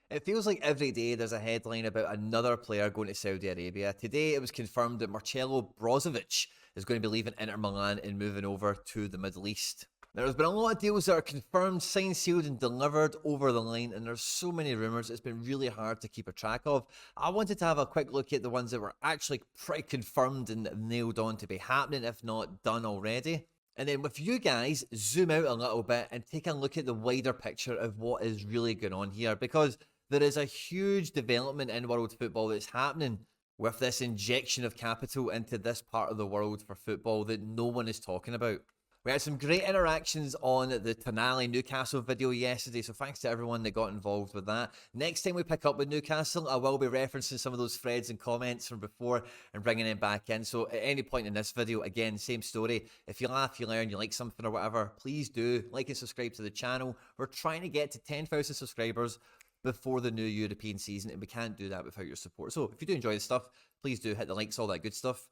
It feels like every day there's a headline about another player going to Saudi Arabia. Today it was confirmed that Marcelo Brozovic is going to be leaving Inter Milan and moving over to the Middle East. Now, there's been a lot of deals that are confirmed, signed, sealed, and delivered over the line, and there's so many rumours it's been really hard to keep a track of. I wanted to have a quick look at the ones that were actually pretty confirmed and nailed on to be happening, if not done already. And then with you guys, zoom out a little bit and take a look at the wider picture of what is really going on here, because there is a huge development in world football that's happening with this injection of capital into this part of the world for football that no one is talking about. We had some great interactions on the Tonali Newcastle video yesterday, so thanks to everyone that got involved with that. Next time we pick up with Newcastle, I will be referencing some of those threads and comments from before and bringing them back in. So at any point in this video, again, same story. If you laugh, you learn, you like something or whatever, please do like and subscribe to the channel. We're trying to get to 10,000 subscribers before the new European season, and we can't do that without your support. So if you do enjoy the stuff, please do hit the likes, all that good stuff.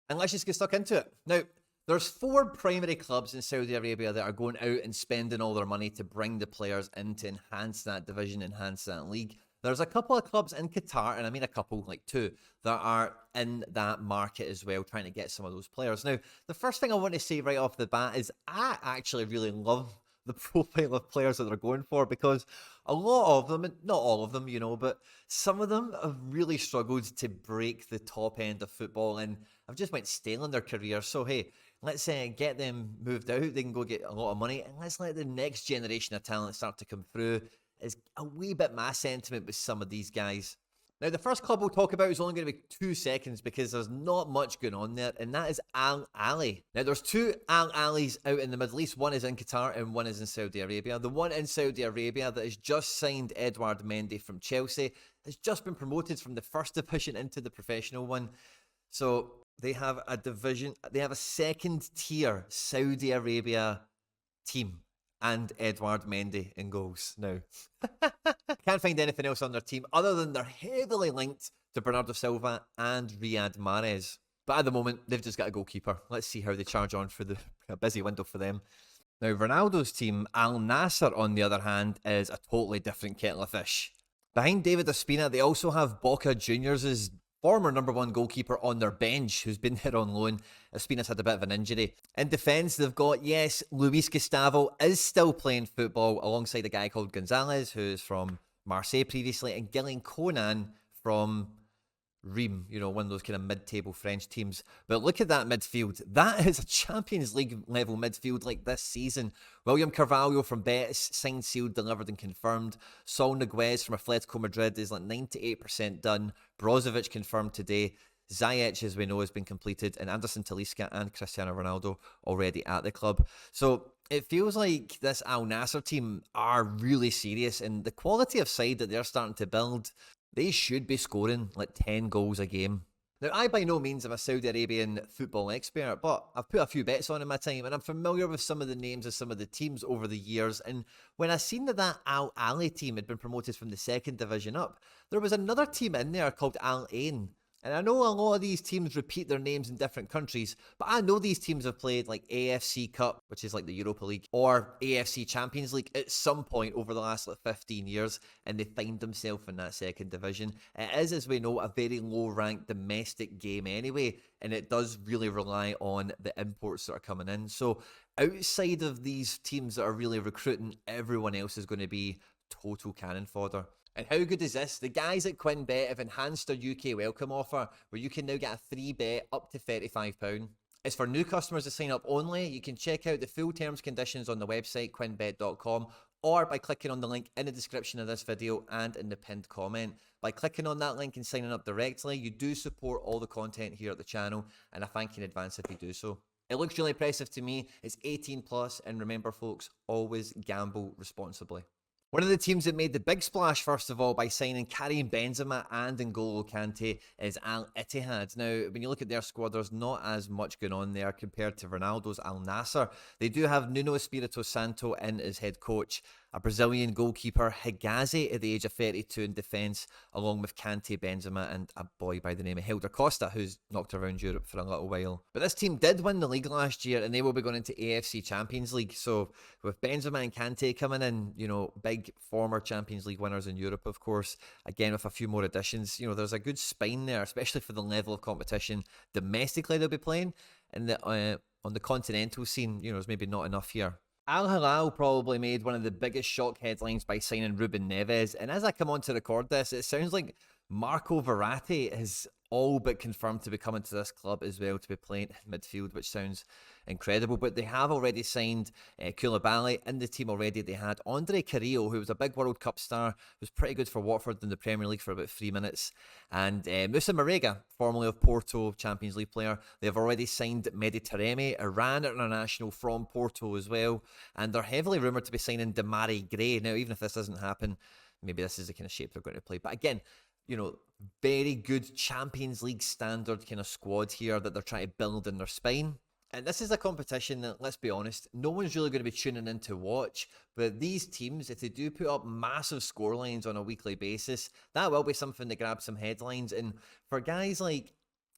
And let's just get stuck into it. Now, there's 4 primary clubs in Saudi Arabia that are going out and spending all their money to bring the players in to enhance that division, enhance that league. There's a couple of clubs in Qatar, and I mean a couple, like 2, that are in that market as well, trying to get some of those players. Now, the first thing I want to say right off the bat is I actually really love the profile of players that they're going for, because a lot of them, and not all of them, you know, but some of them have really struggled to break the top end of football and have just went stale in their career. So hey, let's get them moved out. They can go get a lot of money, and let's let the next generation of talent start to come through. Is a wee bit my sentiment with some of these guys. Now, the first club we'll talk about is only going to be 2 seconds because there's not much going on there, and that is Al Ahly. Now, there's 2 Al Ahly's out in the Middle East. One is in Qatar and one is in Saudi Arabia. The one in Saudi Arabia that has just signed Edouard Mendy from Chelsea has just been promoted from the first division into the professional one. So they have a division, they have a second tier Saudi Arabia team and Edouard Mendy in goals now. Can't find anything else on their team other than they're heavily linked to Bernardo Silva and Riyad Mahrez. But at the moment, they've just got a goalkeeper. Let's see how they charge on for the busy window for them. Now, Ronaldo's team, Al Nassr, on the other hand, is a totally different kettle of fish. Behind David Ospina, they also have Boca Juniors' former #1 goalkeeper on their bench, who's been here on loan. Ospina's had a bit of an injury. In defence, they've got, yes, Luis Gustavo is still playing football alongside a guy called Gonzalez, who's from Marseille previously, and Gillian Conan from Reims, you know, one of those kind of mid-table French teams. But look at that midfield. That is a Champions League level midfield like this season. William Carvalho from Betis, signed, sealed, delivered and confirmed. Saul Niguez from Atletico Madrid is like 98% done. Brozovic confirmed today. Ziyech, as we know, has been completed, and Anderson Talisca and Cristiano Ronaldo already at the club. So it feels like this Al Nassr team are really serious, and the quality of side that they're starting to build, they should be scoring like 10 goals a game. Now, I by no means am a Saudi Arabian football expert, but I've put a few bets on in my time, and I'm familiar with some of the names of some of the teams over the years. And when I seen that Al Ahly team had been promoted from the 2nd division up, there was another team in there called Al Ain. And I know a lot of these teams repeat their names in different countries, but I know these teams have played like AFC Cup, which is like the Europa League, or AFC Champions League at some point over the last like 15 years, and they find themselves in that 2nd division. It is, as we know, a very low-ranked domestic game anyway, and it does really rely on the imports that are coming in. So outside of these teams that are really recruiting, everyone else is going to be total cannon fodder. And how good is this? The guys at QuinnBet have enhanced their UK welcome offer, where you can now get a free bet up to £35. It's for new customers to sign up only. You can check out the full terms and conditions on the website, quinnbet.com, or by clicking on the link in the description of this video and in the pinned comment. By clicking on that link and signing up directly, you do support all the content here at the channel, and I thank you in advance if you do so. It looks really impressive to me. It's 18+, and remember folks, always gamble responsibly. One of the teams that made the big splash, first of all, by signing Karim Benzema and Ngolo Kante is Al Ittihad. Now, when you look at their squad, there's not as much going on there compared to Ronaldo's Al Nassr. They do have Nuno Espirito Santo in as head coach. a Brazilian goalkeeper, Higazi, at the age of 32 in defence, along with Kante, Benzema, and a boy by the name of Helder Costa, who's knocked around Europe for a little while. But this team did win the league last year, and they will be going into AFC Champions League. So with Benzema and Kante coming in, big former Champions League winners in Europe, of course, again with a few more additions, there's a good spine there, especially for the level of competition domestically they'll be playing. And on the continental scene, there's maybe not enough here. Al Hilal probably made one of the biggest shock headlines by signing Ruben Neves. And as I come on to record this, it sounds like Marco Verratti is all but confirmed to be coming to this club as well, to be playing midfield, which sounds incredible. But they have already signed Koulibally in the team already. They had Andre Carrillo, who was a big World Cup star, was pretty good for Watford in the Premier League for about 3 minutes. And Moussa Marega, formerly of Porto, Champions League player. They've already signed Mendy, Iran international from Porto as well. And they're heavily rumoured to be signing Demarai Gray. Now, even if this doesn't happen, maybe this is the kind of shape they're going to play. But again, very good Champions League standard kind of squad here that they're trying to build in their spine. And this is a competition that, let's be honest, no one's really going to be tuning in to watch. But these teams, if they do put up massive scorelines on a weekly basis, that will be something that grabs some headlines. And for guys like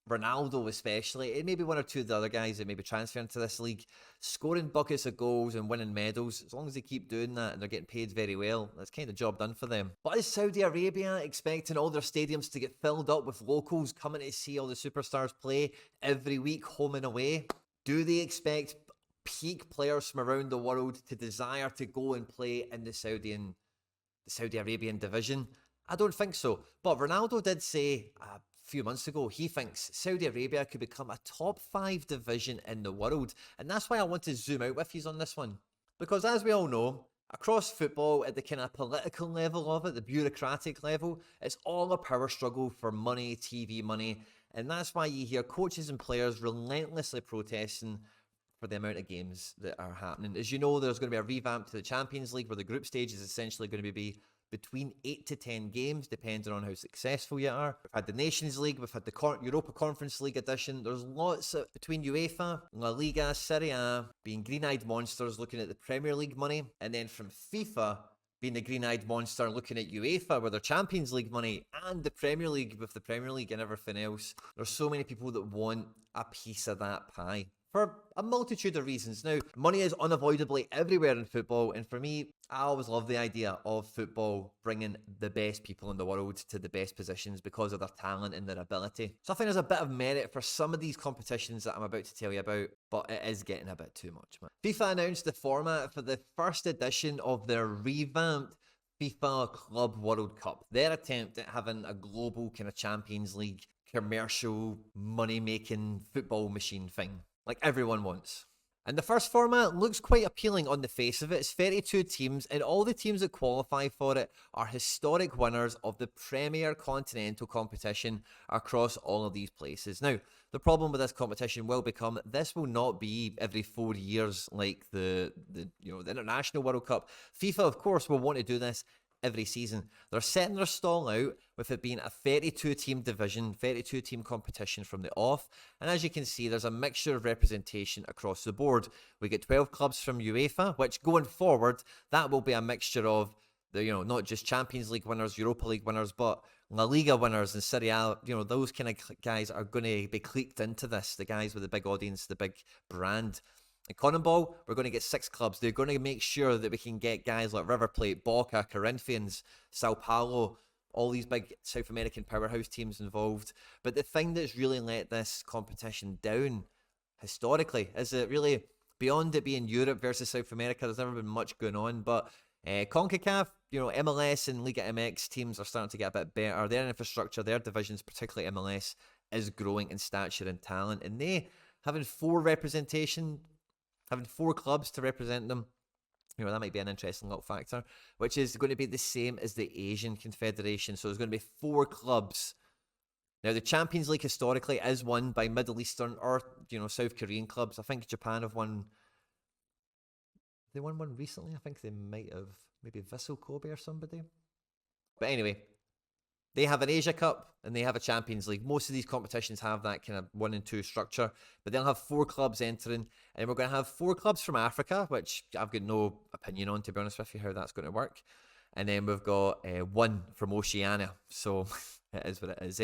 Ronaldo especially, and maybe one or two of the other guys that may be transferring to this league, scoring buckets of goals and winning medals, as long as they keep doing that and they're getting paid very well, that's kind of job done for them. But is Saudi Arabia expecting all their stadiums to get filled up with locals coming to see all the superstars play every week, home and away? Do they expect peak players from around the world to desire to go and play in the Saudi Arabian division? I don't think so. But Ronaldo did say a few months ago he thinks Saudi Arabia could become a top 5 division in the world. And that's why I want to zoom out with you on this one. Because as we all know, across football, at the kind of political level of it, the bureaucratic level, it's all a power struggle for money, TV money. And that's why you hear coaches and players relentlessly protesting for the amount of games that are happening. As you know, there's going to be a revamp to the Champions League where the group stage is essentially going to be between 8 to 10 games, depending on how successful you are. We've had the Nations League, we've had the Europa Conference League edition. There's lots between UEFA, La Liga, Serie A, being green-eyed monsters looking at the Premier League money, and then from FIFA, being the green-eyed monster looking at UEFA with their Champions League money and the Premier League with the Premier League and everything else. There's so many people that want a piece of that pie for a multitude of reasons. Now, money is unavoidably everywhere in football, and for me, I always love the idea of football bringing the best people in the world to the best positions because of their talent and their ability. So I think there's a bit of merit for some of these competitions that I'm about to tell you about, but it is getting a bit too much, man. FIFA announced the format for the first edition of their revamped FIFA Club World Cup, their attempt at having a global kind of Champions League commercial money-making football machine thing like everyone wants. And the first format looks quite appealing on the face of it. It's 32 teams, and all the teams that qualify for it are historic winners of the premier continental competition across all of these places. Now, the problem with this competition will become this will not be every 4 years like the International World Cup. FIFA, of course, will want to do this every season. They're setting their stall out with it being a 32-team division, 32-team competition from the off. And as you can see, there's a mixture of representation across the board. We get 12 clubs from UEFA, which going forward, that will be a mixture of the, not just Champions League winners, Europa League winners, but La Liga winners and Serie A. Those kind of guys are going to be clicked into this, the guys with the big audience, the big brand. In CONMEBOL, we're going to get 6 clubs. They're going to make sure that we can get guys like River Plate, Boca, Corinthians, Sao Paulo, all these big South American powerhouse teams involved. But the thing that's really let this competition down historically is that really, beyond it being Europe versus South America, there's never been much going on. But CONCACAF, MLS and Liga MX teams are starting to get a bit better. Their infrastructure, their divisions, particularly MLS, is growing in stature and talent. And they, having 4 clubs to represent them, that might be an interesting little factor, which is going to be the same as the Asian Confederation. So there's going to be 4 clubs. Now, the Champions League historically is won by Middle Eastern or, South Korean clubs. I think Japan have won. They won one recently. I think they might have maybe Vissel Kobe or somebody. But anyway, they have an Asia Cup and they have a Champions League. Most of these competitions have that kind of 1 and 2 structure, but they'll have 4 clubs entering, and we're going to have 4 clubs from Africa, which I've got no opinion on, to be honest with you, how that's going to work. And then we've got 1 from Oceania, so it is what it is.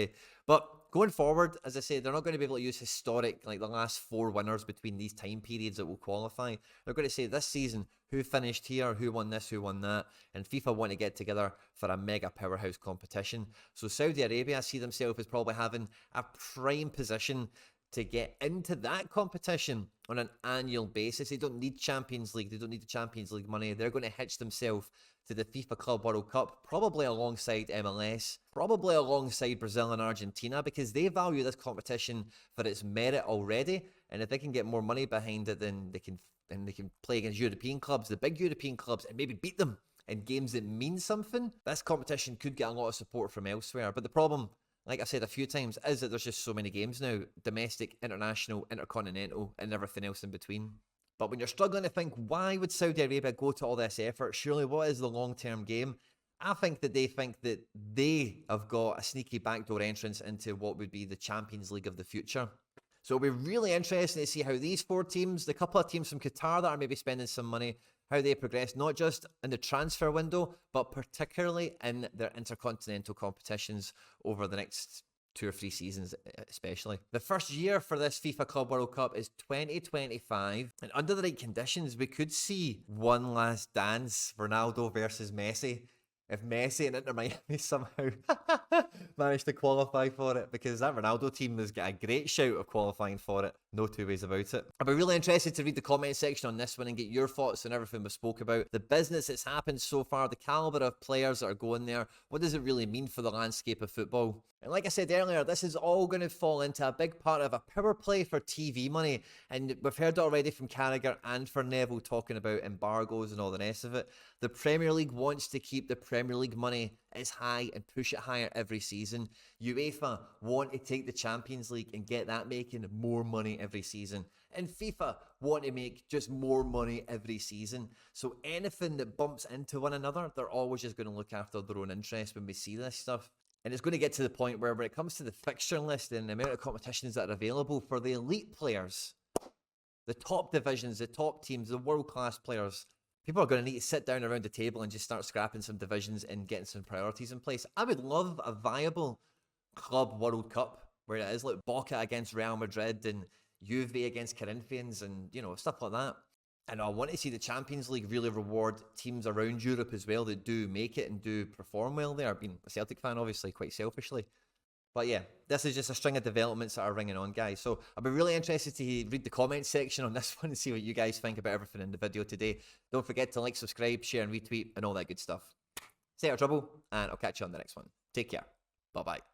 But going forward, as I say, they're not going to be able to use historic, like the last 4 winners between these time periods that will qualify. They're going to say this season, who finished here, who won this, who won that. And FIFA want to get together for a mega powerhouse competition. So Saudi Arabia see themselves as probably having a prime position to get into that competition on an annual basis. They don't need Champions League. They don't need the Champions League money. They're going to hitch themselves to the FIFA Club World Cup, probably alongside MLS, probably alongside Brazil and Argentina, because they value this competition for its merit already. And if they can get more money behind it, then they can play against European clubs, the big European clubs, and maybe beat them in games that mean something. This competition could get a lot of support from elsewhere. But the problem, like I've said a few times, is that there's just so many games now. Domestic, international, intercontinental, and everything else in between. But when you're struggling to think, why would Saudi Arabia go to all this effort? Surely, what is the long-term game? I think that they think that they have got a sneaky backdoor entrance into what would be the Champions League of the future. So it'll be really interesting to see how these 4 teams, the couple of teams from Qatar that are maybe spending some money, how they progress, not just in the transfer window, but particularly in their intercontinental competitions over the next 2 or 3 seasons especially. The first year for this FIFA Club World Cup is 2025, and under the right conditions, we could see one last dance, Ronaldo versus Messi. If Messi and Inter Miami somehow managed to qualify for it, because that Ronaldo team has got a great shout of qualifying for it. No 2 ways about it. I'd be really interested to read the comment section on this one and get your thoughts on everything we spoke about. The business that's happened so far, the caliber of players that are going there. What does it really mean for the landscape of football? And like I said earlier, this is all going to fall into a big part of a power play for TV money. And we've heard it already from Carragher and for Neville talking about embargoes and all the rest of it. The Premier League wants to keep the Premier League money as high and push it higher every season. UEFA want to take the Champions League and get that making more money every season. And FIFA want to make just more money every season. So anything that bumps into one another, they're always just going to look after their own interest when we see this stuff. And it's going to get to the point where when it comes to the fixture list and the amount of competitions that are available for the elite players, the top divisions, the top teams, the world-class players, people are going to need to sit down around the table and just start scrapping some divisions and getting some priorities in place. I would love a viable Club World Cup where it is like Boca against Real Madrid and Juve against Corinthians and, you know, stuff like that. And I want to see the Champions League really reward teams around Europe as well that do make it and do perform well there. Being a Celtic fan, obviously, quite selfishly. But yeah, this is just a string of developments that are ringing on, guys. So I'll be really interested to read the comments section on this one and see what you guys think about everything in the video today. Don't forget to like, subscribe, share, and retweet, and all that good stuff. Stay out of trouble, and I'll catch you on the next one. Take care. Bye-bye.